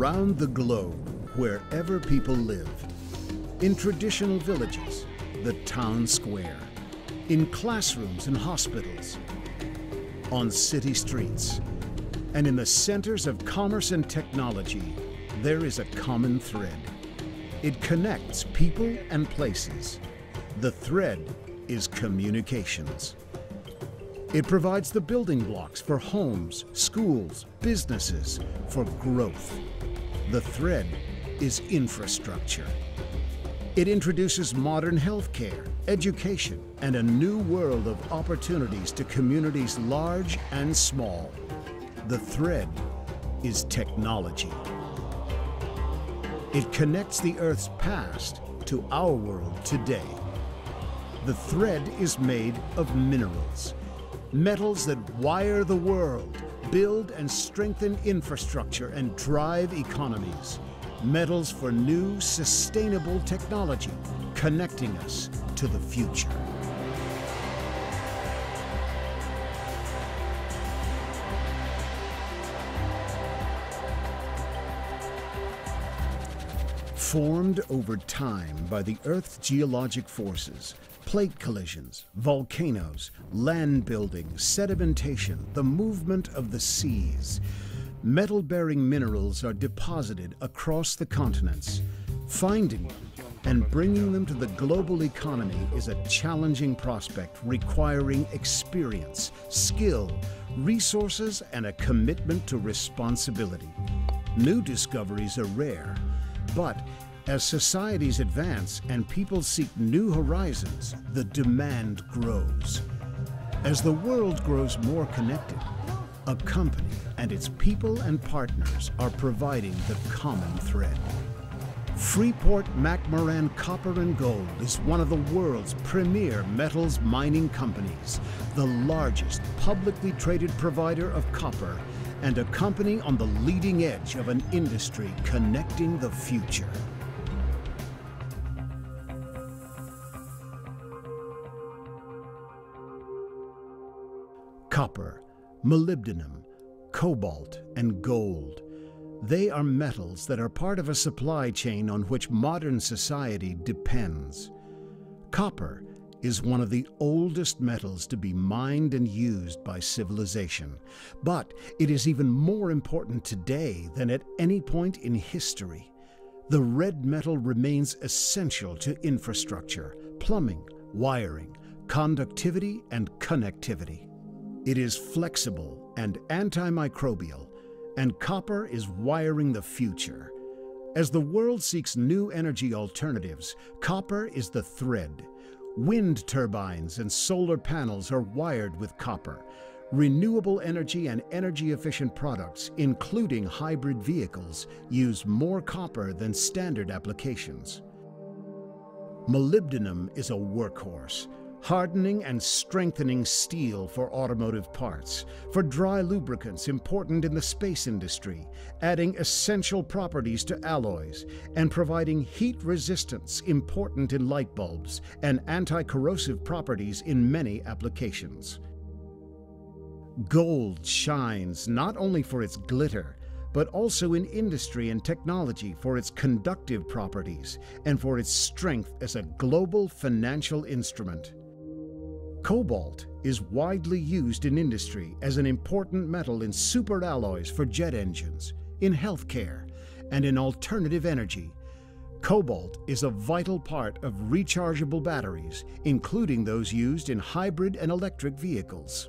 Around the globe, wherever people live, in traditional villages, the town square, in classrooms and hospitals, on city streets, and in the centers of commerce and technology, there is a common thread. It connects people and places. The thread is communications. It provides the building blocks for homes, schools, businesses, for growth. The thread is infrastructure. It introduces modern healthcare, education, and a new world of opportunities to communities large and small. The thread is technology. It connects the Earth's past to our world today. The thread is made of minerals, metals that wire the world, build and strengthen infrastructure, and drive economies. Metals for new, sustainable technology, connecting us to the future. Formed over time by the Earth's geologic forces, plate collisions, volcanoes, land building, sedimentation, the movement of the seas, metal-bearing minerals are deposited across the continents. Finding them and bringing them to the global economy is a challenging prospect requiring experience, skill, resources, and a commitment to responsibility. New discoveries are rare, but as societies advance and people seek new horizons, the demand grows. As the world grows more connected, a company and its people and partners are providing the common thread. Freeport-McMoRan Copper and Gold is one of the world's premier metals mining companies, the largest publicly traded provider of copper, and a company on the leading edge of an industry connecting the future. Copper, molybdenum, cobalt, and gold. They are metals that are part of a supply chain on which modern society depends. Copper is one of the oldest metals to be mined and used by civilization, but it is even more important today than at any point in history. The red metal remains essential to infrastructure, plumbing, wiring, conductivity, and connectivity. It is flexible and antimicrobial, and copper is wiring the future. As the world seeks new energy alternatives, copper is the thread. Wind turbines and solar panels are wired with copper. Renewable energy and energy-efficient products, including hybrid vehicles, use more copper than standard applications. Molybdenum is a workhorse, hardening and strengthening steel for automotive parts, for dry lubricants important in the space industry, adding essential properties to alloys, and providing heat resistance important in light bulbs and anti-corrosive properties in many applications. Gold shines not only for its glitter, but also in industry and technology for its conductive properties and for its strength as a global financial instrument. Cobalt is widely used in industry as an important metal in superalloys for jet engines, in healthcare, and in alternative energy. Cobalt is a vital part of rechargeable batteries, including those used in hybrid and electric vehicles.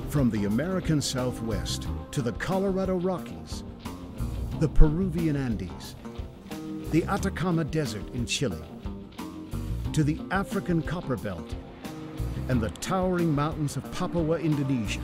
From the American Southwest to the Colorado Rockies, the Peruvian Andes, the Atacama Desert in Chile, to the African Copper Belt and the towering mountains of Papua, Indonesia,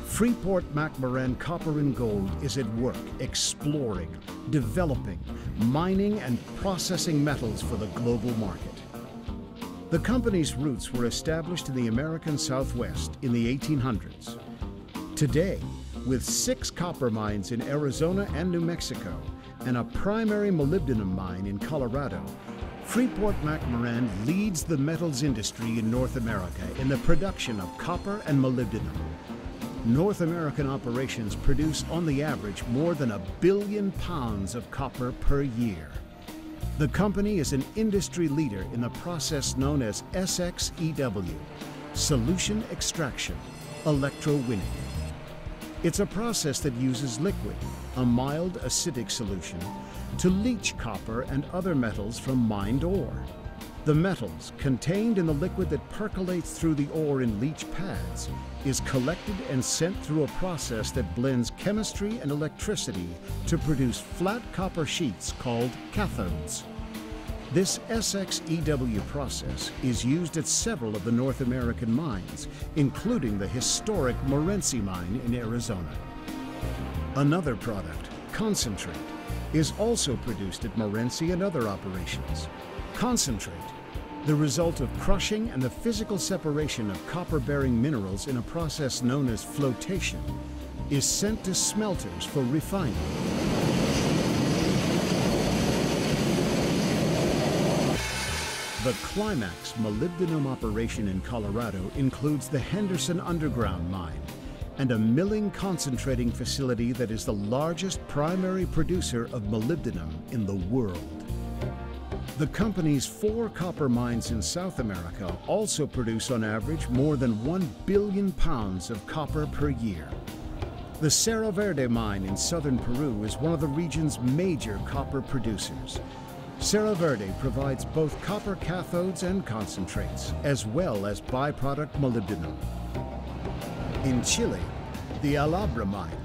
Freeport-McMoRan Copper and Gold is at work exploring, developing, mining, and processing metals for the global market. The company's roots were established in the American Southwest in the 1800s. Today, with 6 copper mines in Arizona and New Mexico, and a primary molybdenum mine in Colorado, Freeport-McMoRan leads the metals industry in North America in the production of copper and molybdenum. North American operations produce on the average more than 1 billion pounds of copper per year. The company is an industry leader in the process known as SXEW, solution extraction, electrowinning. It's a process that uses liquid, a mild acidic solution, to leach copper and other metals from mined ore. The metals contained in the liquid that percolates through the ore in leach pads is collected and sent through a process that blends chemistry and electricity to produce flat copper sheets called cathodes. This SXEW process is used at several of the North American mines, including the historic Morenci mine in Arizona. Another product, concentrate, is also produced at Morenci and other operations. Concentrate, the result of crushing and the physical separation of copper-bearing minerals in a process known as flotation, is sent to smelters for refining. The Climax molybdenum operation in Colorado includes the Henderson Underground Mine and a milling concentrating facility that is the largest primary producer of molybdenum in the world. The company's 4 copper mines in South America also produce on average more than 1 billion pounds of copper per year. The Cerro Verde mine in southern Peru is one of the region's major copper producers. Cerro Verde provides both copper cathodes and concentrates, as well as byproduct molybdenum. In Chile, the Alabra mine,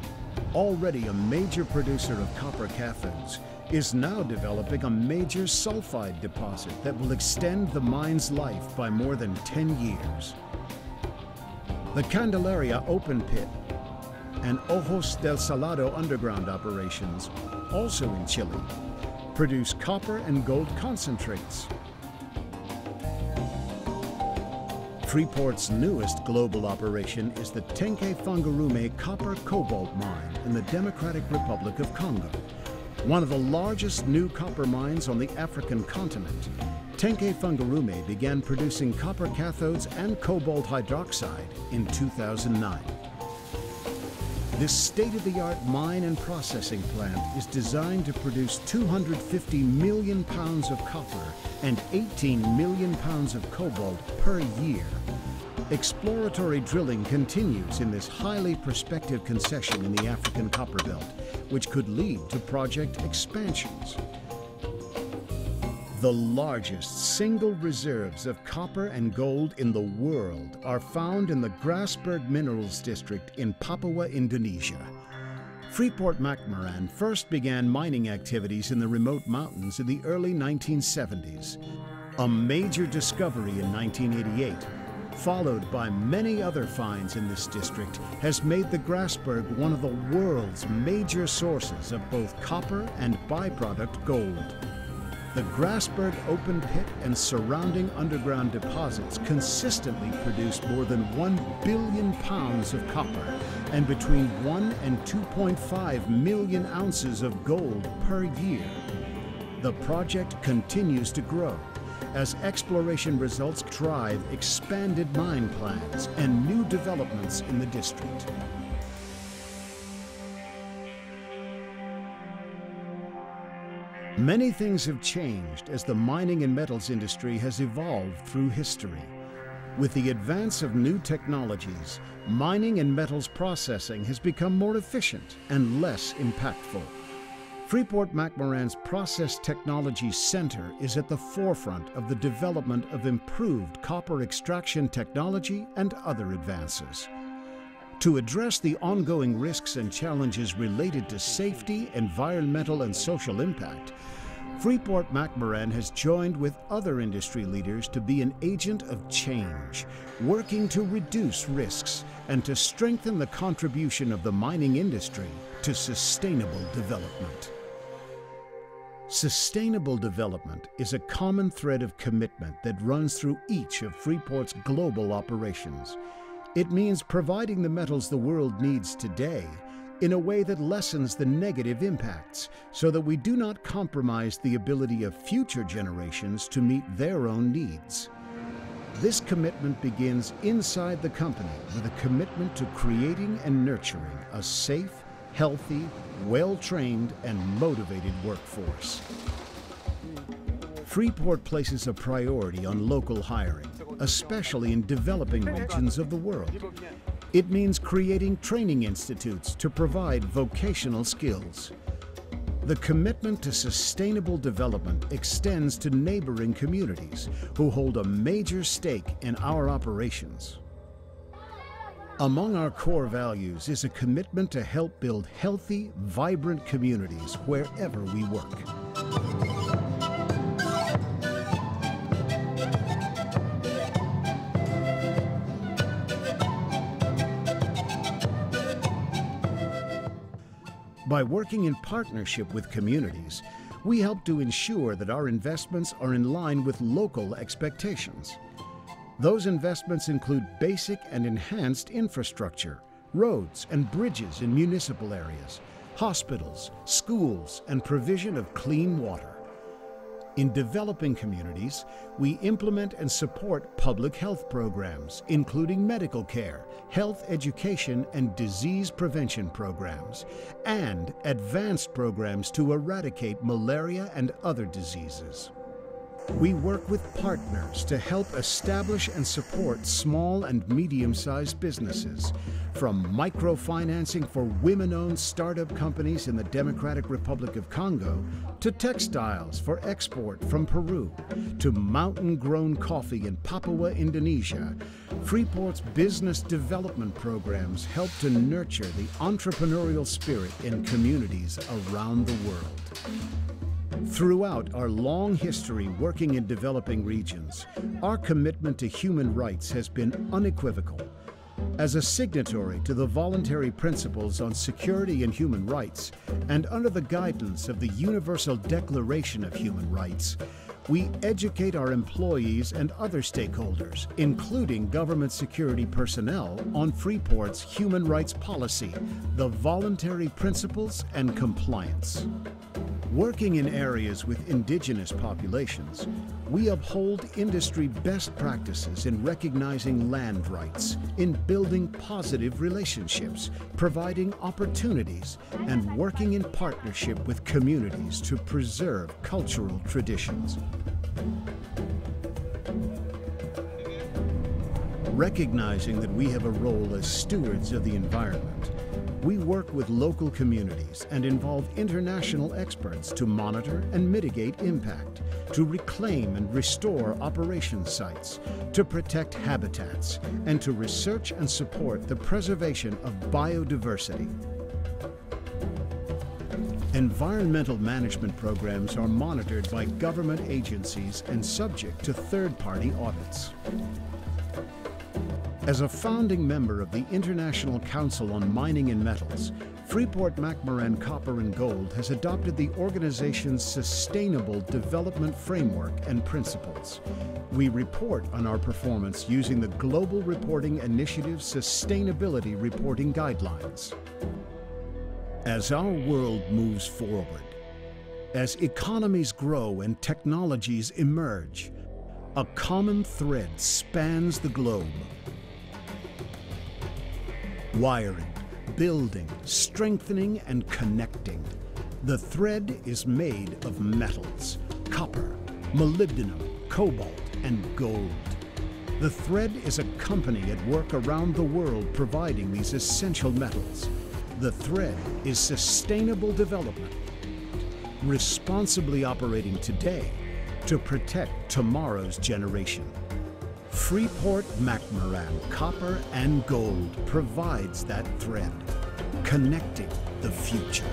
already a major producer of copper cathodes, is now developing a major sulfide deposit that will extend the mine's life by more than 10 years. The Candelaria open pit and Ojos del Salado underground operations, also in Chile, produce copper and gold concentrates. Freeport's newest global operation is the Tenke-Fungurume copper-cobalt mine in the Democratic Republic of Congo. One of the largest new copper mines on the African continent, Tenke-Fungurume began producing copper cathodes and cobalt hydroxide in 2009. This state-of-the-art mine and processing plant is designed to produce 250 million pounds of copper and 18 million pounds of cobalt per year. Exploratory drilling continues in this highly prospective concession in the African copper belt, which could lead to project expansions. The largest single reserves of copper and gold in the world are found in the Grasberg Minerals District in Papua, Indonesia. Freeport-McMoRan first began mining activities in the remote mountains in the early 1970s. A major discovery in 1988, followed by many other finds in this district, has made the Grasberg one of the world's major sources of both copper and byproduct gold. The Grasberg open pit and surrounding underground deposits consistently produce more than 1 billion pounds of copper and between 1 and 2.5 million ounces of gold per year. The project continues to grow as exploration results drive expanded mine plans and new developments in the district. Many things have changed as the mining and metals industry has evolved through history. With the advance of new technologies, mining and metals processing has become more efficient and less impactful. Freeport-McMoRan's Process Technology Center is at the forefront of the development of improved copper extraction technology and other advances. To address the ongoing risks and challenges related to safety, environmental, and social impact, Freeport-McMoRan has joined with other industry leaders to be an agent of change, working to reduce risks and to strengthen the contribution of the mining industry to sustainable development. Sustainable development is a common thread of commitment that runs through each of Freeport's global operations. It means providing the metals the world needs today in a way that lessens the negative impacts so that we do not compromise the ability of future generations to meet their own needs. This commitment begins inside the company with a commitment to creating and nurturing a safe, healthy, well-trained, and motivated workforce. Freeport places a priority on local hiring, especially in developing regions of the world. It means creating training institutes to provide vocational skills. The commitment to sustainable development extends to neighboring communities who hold a major stake in our operations. Among our core values is a commitment to help build healthy, vibrant communities wherever we work. By working in partnership with communities, we help to ensure that our investments are in line with local expectations. Those investments include basic and enhanced infrastructure, roads and bridges in municipal areas, hospitals, schools, and provision of clean water. In developing communities, we implement and support public health programs, including medical care, health education and disease prevention programs, and advanced programs to eradicate malaria and other diseases. We work with partners to help establish and support small and medium-sized businesses, from microfinancing for women-owned startup companies in the Democratic Republic of Congo, to textiles for export from Peru, to mountain-grown coffee in Papua, Indonesia. Freeport's business development programs help to nurture the entrepreneurial spirit in communities around the world. Throughout our long history working in developing regions, our commitment to human rights has been unequivocal. As a signatory to the voluntary principles on security and human rights, and under the guidance of the Universal Declaration of Human Rights, we educate our employees and other stakeholders, including government security personnel, on Freeport's human rights policy, the voluntary principles, and compliance. Working in areas with indigenous populations, we uphold industry best practices in recognizing land rights, in building positive relationships, providing opportunities, and working in partnership with communities to preserve cultural traditions. Recognizing that we have a role as stewards of the environment, we work with local communities and involve international experts to monitor and mitigate impact, to reclaim and restore operation sites, to protect habitats, and to research and support the preservation of biodiversity. Environmental management programs are monitored by government agencies and subject to third-party audits. As a founding member of the International Council on Mining and Metals, Freeport-McMoRan Copper and Gold has adopted the organization's Sustainable Development Framework and principles. We report on our performance using the Global Reporting Initiative's Sustainability Reporting Guidelines. As our world moves forward, as economies grow and technologies emerge, a common thread spans the globe. Wiring, building, strengthening, and connecting. The thread is made of metals, copper, molybdenum, cobalt, and gold. The thread is a company at work around the world providing these essential metals. The thread is sustainable development, responsibly operating today to protect tomorrow's generation. Freeport-McMoRan Copper and Gold provides that thread, connecting the future.